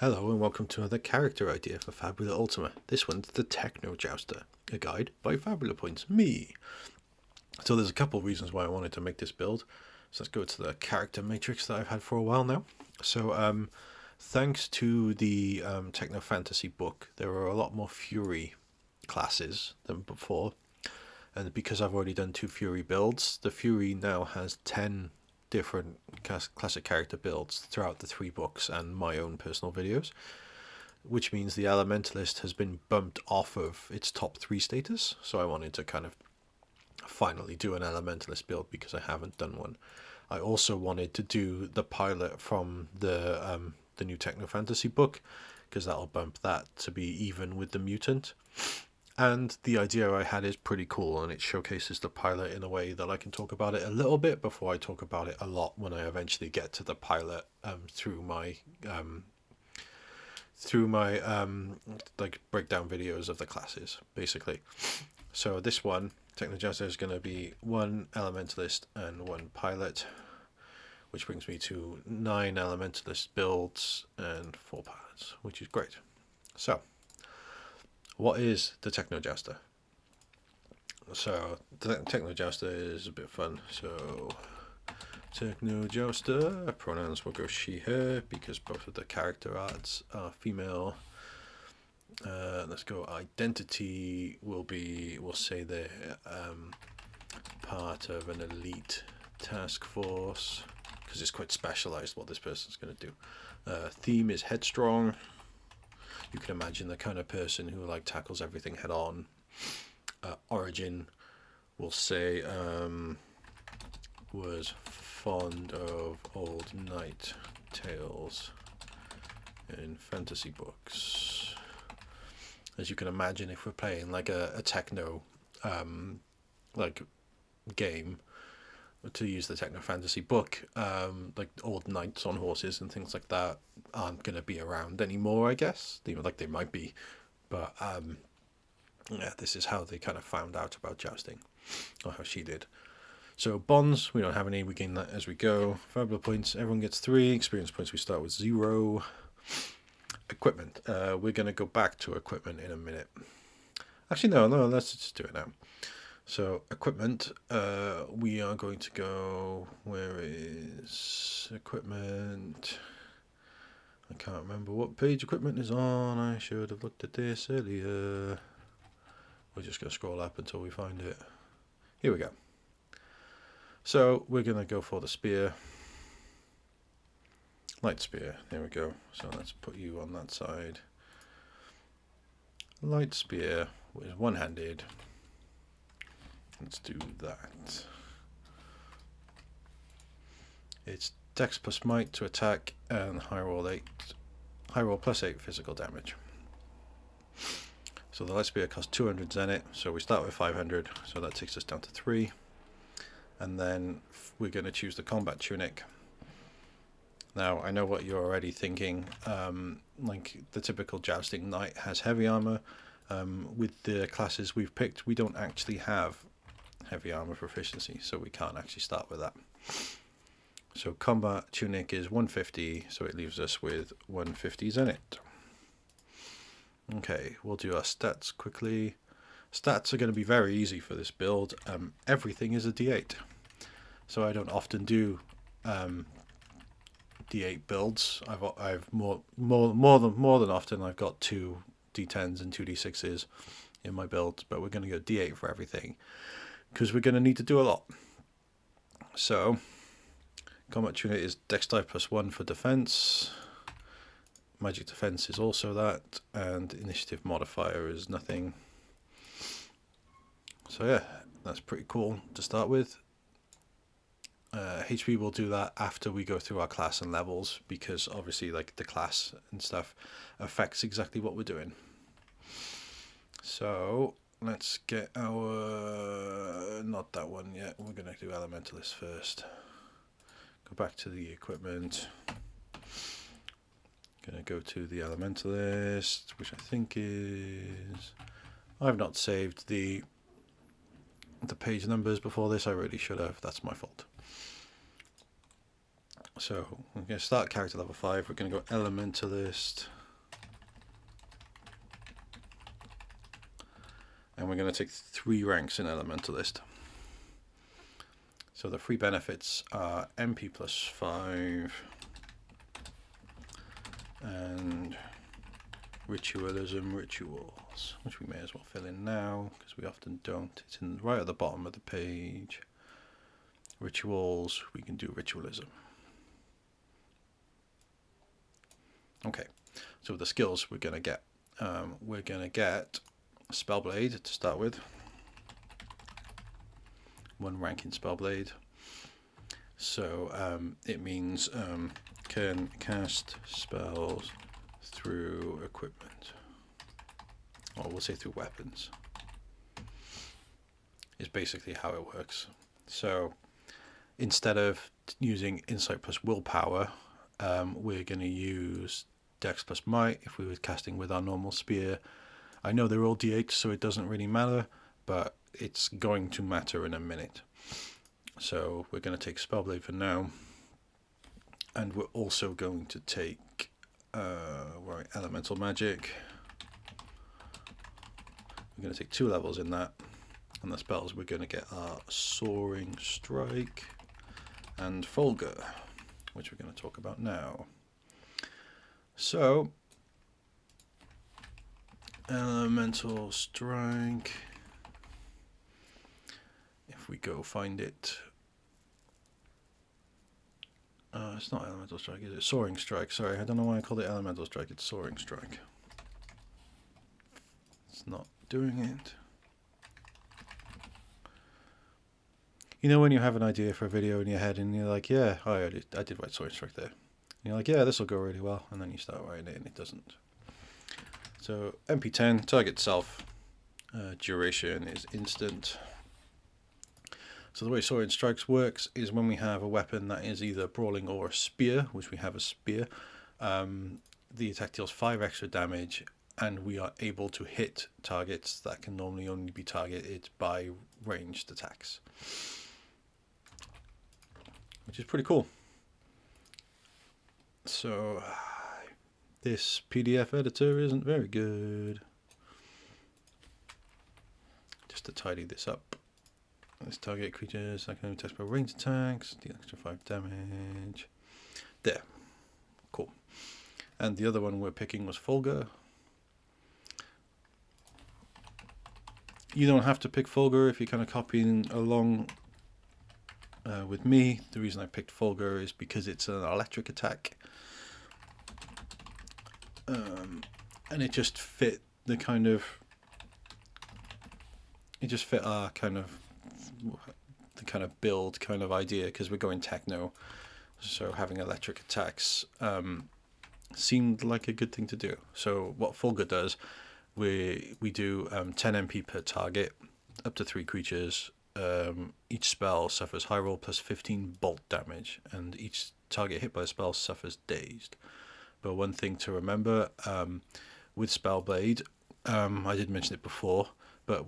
Hello and welcome to another character idea for Fabula Ultima. This one's the Techno Jouster, a guide by Fabula Points, me. So there's a couple of reasons why I wanted to make this build. So let's go to the character matrix that I've had for a while now. So thanks to the Techno Fantasy book, there are a lot more Fury classes than before. And because I've already done 2 Fury builds, the Fury now has 10 different classic character builds throughout the 3 books and my own personal videos, which means the Elementalist has been bumped off of its top 3 status. So I wanted to kind of finally do an Elementalist build because I haven't done one. I also wanted to do the pilot from the new Techno Fantasy book because that'll bump that to be even with the mutant. And the idea I had is pretty cool, and it showcases the pilot in a way that I can talk about it a little bit before I talk about it a lot when I eventually get to the pilot through my like breakdown videos of the classes, basically. So this one, Techno Jouster, is going to be 1 Elementalist and 1 pilot, which brings me to 9 Elementalist builds and 4 pilots, which is great. So what is the Techno Jouster? So the Techno Jouster is a bit fun. So Techno Jouster, pronouns will go she, her, because both of the character arts are female. Let's go identity will be, we'll say they're part of an elite task force, because it's quite specialized what this person's going to do. Theme is headstrong. You can imagine the kind of person who like tackles everything head on. Origin, we'll say, was fond of old knight tales in fantasy books. As you can imagine, if we're playing like a techno like game, to use the Techno Fantasy book, like old knights on horses and things like that aren't going to be around anymore, I guess. Like they might be, but yeah, this is how they kind of found out about jousting, or how she did. So bonds, we don't have any, we gain that as we go. Fabula points, everyone gets 3. Experience points, we start with 0. Equipment, we're going to go back to equipment in a minute. Actually, no, let's just do it now. So equipment, we are going to go, where is equipment? I can't remember what page equipment is on. I should have looked at this earlier. We're just going to scroll up until we find it. Here we go. So we're going to go for the spear. Light spear, there we go. So let's put you on that side. Light spear is one-handed. Let's do that. It's Dex plus Might to attack and high roll plus 8 physical damage. So the light spear costs 200 zenith, so we start with 500, so that takes us down to 3. And then we're going to choose the combat tunic. Now I know what you're already thinking. Like the typical jousting knight has heavy armor. With the classes we've picked, we don't actually have heavy armor proficiency, so we can't actually start with that. So combat tunic is 150, so it leaves us with 150 zenith. Okay, we'll do our stats quickly. Stats are going to be very easy for this build. Everything is a d8, so I don't often do d8 builds. I've more than often I've got 2 d10s and 2 d6s in my builds, but we're going to go d8 for everything because we're going to need to do a lot. So combat tunic is dex die plus 1 for defense. Magic defense is also that, and initiative modifier is nothing. So yeah, that's pretty cool to start with. HP will do that after we go through our class and levels, because obviously like the class and stuff affects exactly what we're doing. So let's get our, not that one yet, we're going to do Elementalist first. Go back to the equipment. Going to go to the Elementalist, which I think is, I've not saved the page numbers before this. I really should have, that's my fault. So we're going to start character level 5. We're going to go Elementalist. And we're going to take 3 ranks in Elementalist. So the 3 benefits are MP plus 5 and Ritualism Rituals, which we may as well fill in now because we often don't. It's in right at the bottom of the page. Rituals, we can do Ritualism. Okay, so the skills we're going to get. We're going to get Spellblade to start with. 1 rank in Spellblade. So it means can cast spells through equipment. Or we'll say through weapons. Is basically how it works. So instead of using Insight plus Willpower, we're going to use Dex plus Might if we were casting with our normal spear. I know they're all D8, so it doesn't really matter, but it's going to matter in a minute. So we're going to take Spellblade for now, and we're also going to take Elemental Magic. We're going to take 2 levels in that, and the spells we're going to get are Soaring Strike and Fulgur, which we're going to talk about now. So Elemental Strike, if we go find it, it's not Elemental Strike, is it? Soaring Strike, sorry, I don't know why I called it Elemental Strike, it's Soaring Strike. It's not doing it. You know when you have an idea for a video in your head and you're like, yeah, I did write Soaring Strike there. And you're like, yeah, this will go really well, and then you start writing it and it doesn't. So MP10, target self, duration is instant. So the way Soaring Strikes works is when we have a weapon that is either brawling or a spear, which we have a spear, the attack deals 5 extra damage, and we are able to hit targets that can normally only be targeted by ranged attacks, which is pretty cool. So this PDF editor isn't very good. Just to tidy this up. Let's target creatures that can only test by range attacks, deal extra 5 damage. There. Cool. And the other one we're picking was Fulgur. You don't have to pick Fulgur if you're kind of copying along with me. The reason I picked Fulgur is because it's an electric attack. And it just fit the kind of... It just fit our kind of... the kind of build kind of idea, because we're going techno, so having electric attacks seemed like a good thing to do. So what Fulgur does, we do 10 MP per target, up to 3 creatures. Each spell suffers high roll plus 15 bolt damage, and each target hit by the spell suffers dazed. But one thing to remember with Spellblade, I did mention it before, but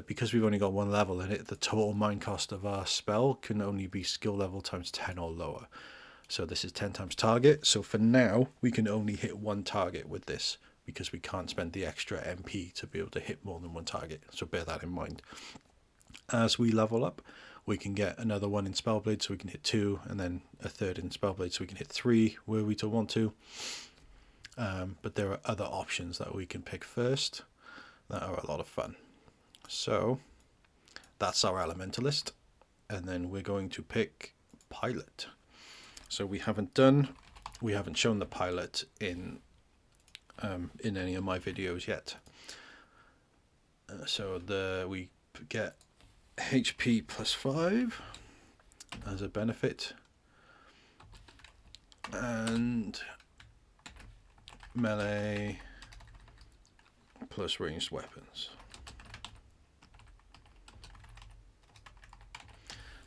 because we've only got 1 level in it, the total mind cost of our spell can only be skill level times 10 or lower. So this is 10 times target. So for now, we can only hit 1 target with this, because we can't spend the extra MP to be able to hit more than 1 target. So bear that in mind. As we level up, we can get another 1 in Spellblade, so we can hit 2, and then a 3rd in Spellblade, so we can hit 3 were we to want to. But there are other options that we can pick first that are a lot of fun. So that's our Elementalist, and then we're going to pick Pilot. So we haven't shown the Pilot in any of my videos yet. So we get HP plus 5 as a benefit, and melee plus ranged weapons.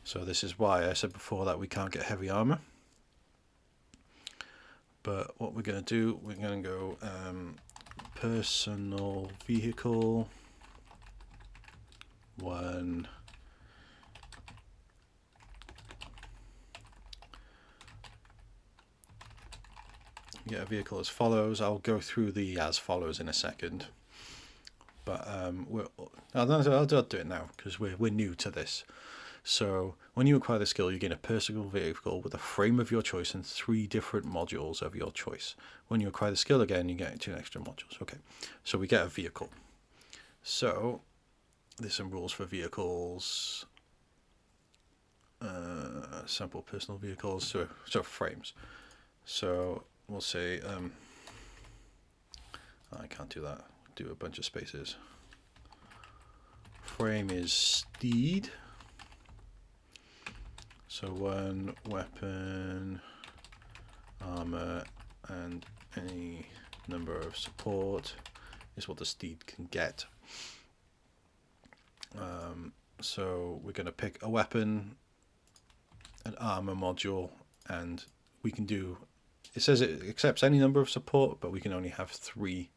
So this is why I said before that we can't get heavy armor. But what we're going to do, we're going to go personal vehicle 1, you get a vehicle as follows. I'll go through the as follows in a second, but I'll do it now because we're new to this. So when you acquire the skill, you gain a personal vehicle with a frame of your choice and 3 different modules of your choice. When you acquire the skill again, you get 2 extra modules. Okay, so we get a vehicle. So there's some rules for vehicles. Sample personal vehicles, so frames. So we'll say I can't do that. Do a bunch of spaces. Frame is steed. So 1 weapon, armor, and any number of support is what the steed can get. So we're going to pick a weapon, an armor module, and we can do, it says it accepts any number of support, but we can only have 3.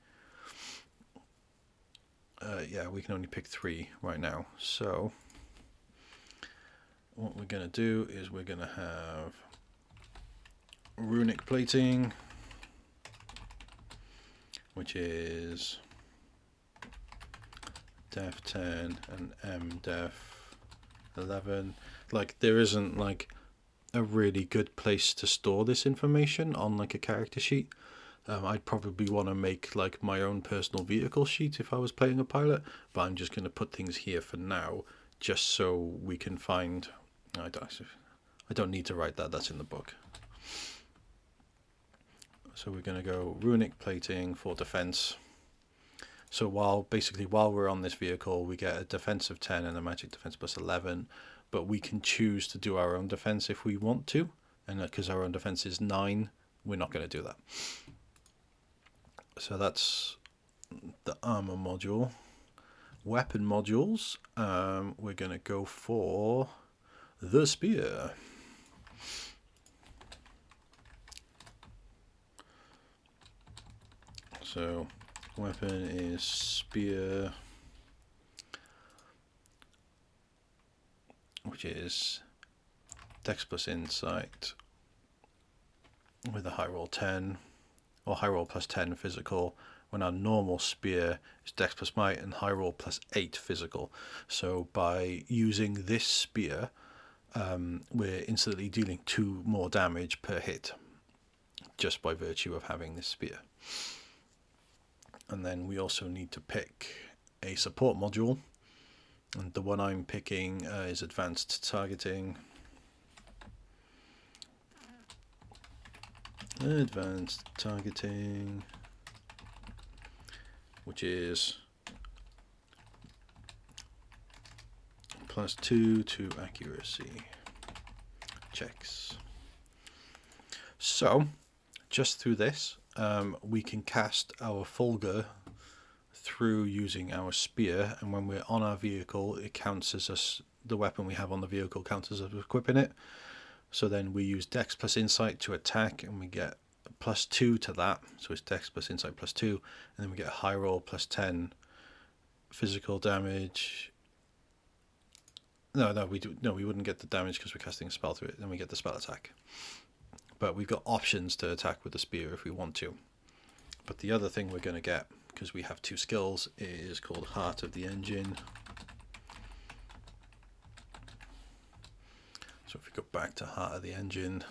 Yeah, we can only pick 3 right now. So what we're going to do is we're going to have runic plating, which is def 10 and m def 11. Like, there isn't like a really good place to store this information on like a character sheet. I'd probably want to make like my own personal vehicle sheet if I was playing a pilot, but I'm just going to put things here for now just so we can find. I don't need to write that, that's in the book. So we're going to go runic plating for defense. So while we're on this vehicle, we get a defense of 10 and a magic defense plus 11, but we can choose to do our own defense if we want to, and because our own defense is 9, we're not going to do that. So that's the armor module. Weapon modules, we're going to go for the spear. So weapon is spear, which is dex plus insight with a high roll 10, or high roll plus 10 physical, when our normal spear is dex plus might and high roll plus 8 physical. So by using this spear, we're instantly dealing 2 more damage per hit, just by virtue of having this spear. And then we also need to pick a support module, and the one I'm picking is advanced targeting. Advanced targeting, which is +2 to accuracy checks. So just through this, we can cast our Fulgur through using our spear, and when we're on our vehicle, it counts as us, the weapon we have on the vehicle counts as us equipping it. So then we use dex plus insight to attack, and we get +2 to that, so it's dex plus insight +2, and then we get a high roll plus 10 physical damage. We wouldn't get the damage because we're casting a spell through it. Then we get the spell attack, but we've got options to attack with the spear if we want to. But the other thing we're going to get, because we have 2 skills, is called Heart of the Engine. So if we go back to Heart of the Engine,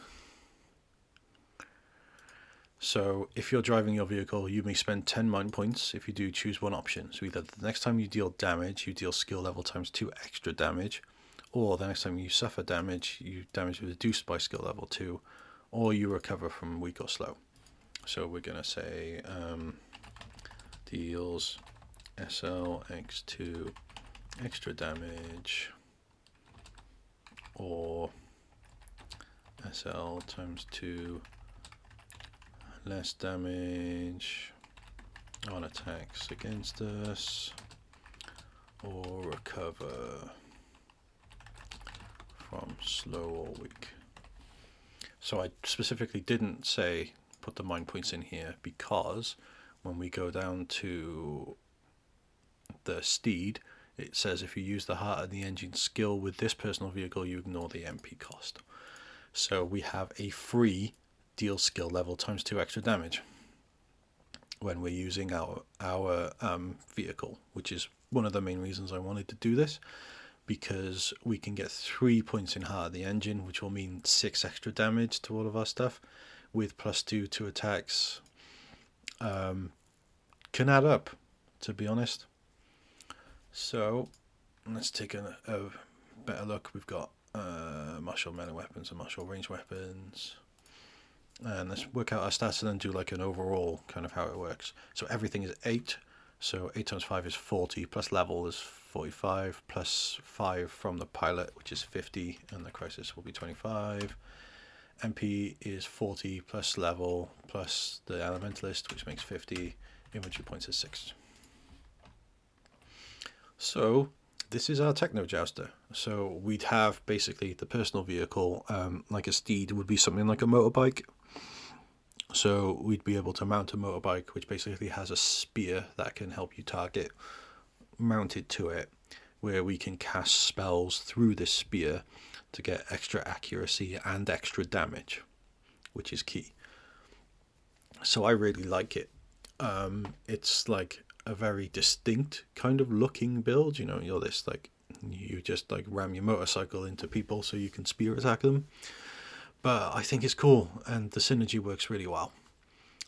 so if you're driving your vehicle, you may spend 10 mind points if you do choose one option. So either the next time you deal damage, you deal skill level times 2 extra damage, or the next time you suffer damage, you damage reduced by skill level 2, or you recover from weak or slow. So we're going to say deals SL X2 extra damage, or SL times 2 less damage on attacks against us, or recover from slow or weak. So I specifically didn't say put the mind points in here because when we go down to the steed, it says if you use the Heart of the Engine skill with this personal vehicle, you ignore the MP cost. So we have a free deal skill level times 2 extra damage when we're using our vehicle, which is one of the main reasons I wanted to do this, because we can get 3 points in heart of the engine, which will mean 6 extra damage to all of our stuff, with +2 to attacks. Can add up, to be honest. So let's take a better look. We've got martial melee weapons and martial range weapons, and let's work out our stats and then do like an overall kind of how it works. So everything is 8, so 8 times 5 is 40, plus level is 45, plus 5 from the pilot, which is 50, and the crisis will be 25. MP is 40 plus level plus the Elementalist, which makes 50. Infantry points is 6. So this is our Techno Jouster. So we'd have basically the personal vehicle, like a steed would be something like a motorbike. So we'd be able to mount a motorbike, which basically has a spear that can help you target mounted to it, where we can cast spells through this spear to get extra accuracy and extra damage, which is key. So I really like it. It's like a very distinct kind of looking build. You know, you're this like, you just like ram your motorcycle into people so you can spear attack them. But I think it's cool, and the synergy works really well.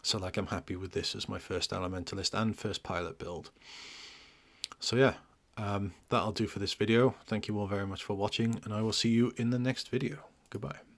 So like, I'm happy with this as my first Elementalist and first pilot build. So yeah, that'll do for this video. Thank you all very much for watching, and I will see you in the next video. Goodbye.